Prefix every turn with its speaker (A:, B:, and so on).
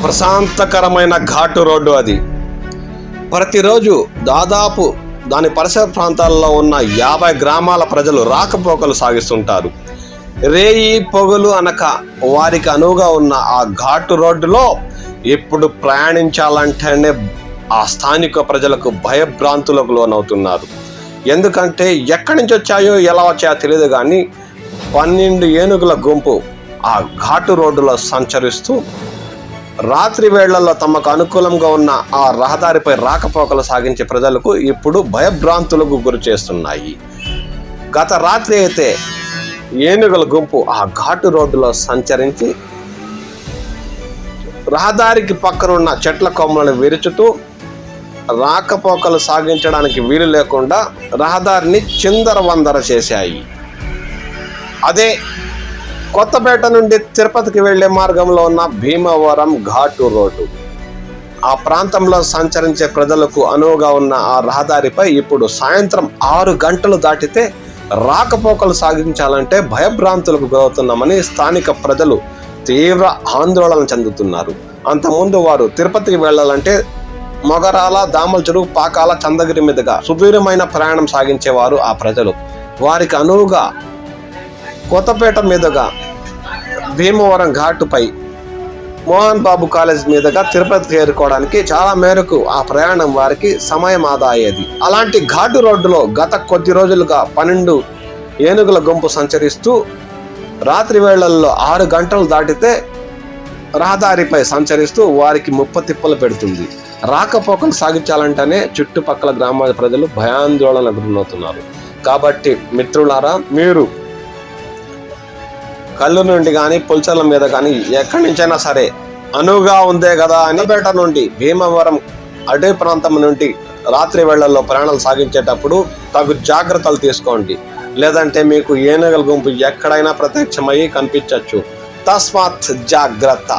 A: ప్రశాంతకరమైన ఘాటు రోడ్డు అది. ప్రతిరోజు దాదాపు దాని పరిసర ప్రాంతాల్లో ఉన్న 50 గ్రామాల ప్రజలు రాకపోకలు సాగిస్తుంటారు. రేయి పొగలు అనక వారికి అనువుగా ఉన్న ఆ ఘాటు రోడ్డులో ఇప్పుడు ప్రయాణించాలంటేనే ఆ స్థానిక ప్రజలకు భయభ్రాంతులకు లోనవుతున్నారు. ఎందుకంటే ఎక్కడి నుంచి వచ్చాయో ఎలా వచ్చాయో తెలియదు కానీ 12 ఏనుగుల గుంపు ఆ ఘాటు రోడ్డులో సంచరిస్తూ రాత్రి వేళ్లలో తమకు అనుకూలంగా ఉన్న ఆ రహదారిపై రాకపోకలు సాగించే ప్రజలకు ఇప్పుడు భయభ్రాంతులకు గురి చేస్తున్నాయి. గత రాత్రి అయితే ఏనుగుల గుంపు ఆ ఘాటు రోడ్డులో సంచరించి రహదారికి పక్కనున్న చెట్ల కొమ్మలను విరుచుతూ రాకపోకలు సాగించడానికి వీలు లేకుండా రహదారిని చిందరవందర చేశాయి. అదే కొత్తపేట నుండి తిరుపతికి వెళ్లే మార్గంలో ఉన్న భీమవరం ఘాటు రోడ్డు. ఆ ప్రాంతంలో సంచరించే ప్రజలకు అనువుగా ఉన్న ఆ రహదారిపై ఇప్పుడు సాయంత్రం 6 గంటలు దాటితే రాకపోకలు సాగించాలంటే భయభ్రాంతులకు గురవుతున్నామని స్థానిక ప్రజలు తీవ్ర ఆందోళన చెందుతున్నారు. అంతకుముందు వారు తిరుపతికి వెళ్లాలంటే మొగరాల, దామలచెరువు, పాకాల, చంద్రగిరి మీదుగా సుదూరమైన ప్రయాణం సాగించేవారు ఆ ప్రజలు. వారికి అనువుగా కొత్తపేట మీదుగా భీమవరం ఘాటుపై మోహన్ బాబు కాలేజ్ మీదుగా తిరుపతి చేరుకోవడానికి చాలా మేరకు ఆ ప్రయాణం వారికి సమయం ఆదా అయ్యేది. అలాంటి ఘాటు రోడ్డులో గత కొద్ది రోజులుగా 12 ఏనుగుల గుంపు సంచరిస్తూ రాత్రి వేళల్లో 6 గంటలు దాటితే రహదారిపై సంచరిస్తూ వారికి ముప్పతిప్పలు పెడుతుంది. రాకపోకలు సాగించాలంటేనే చుట్టుపక్కల గ్రామాల ప్రజలు భయాందోళనకు గురవుతున్నారు. కాబట్టి మిత్రులారా, మీరు కళ్ళు నుండి కానీ పుల్చర్ల మీద కానీ ఎక్కడి నుంచైనా సరే అనువుగా ఉందే కదా అని పేట నుండి భీమవరం అటవీ ప్రాంతం నుండి రాత్రి వేళల్లో ప్రయాణాలు సాగించేటప్పుడు తగు జాగ్రత్తలు తీసుకోండి. లేదంటే మీకు ఏనుగుల గుంపు ఎక్కడైనా ప్రత్యక్షమయ్యి కనిపించవచ్చు. తస్మాత్ జాగ్రత్త.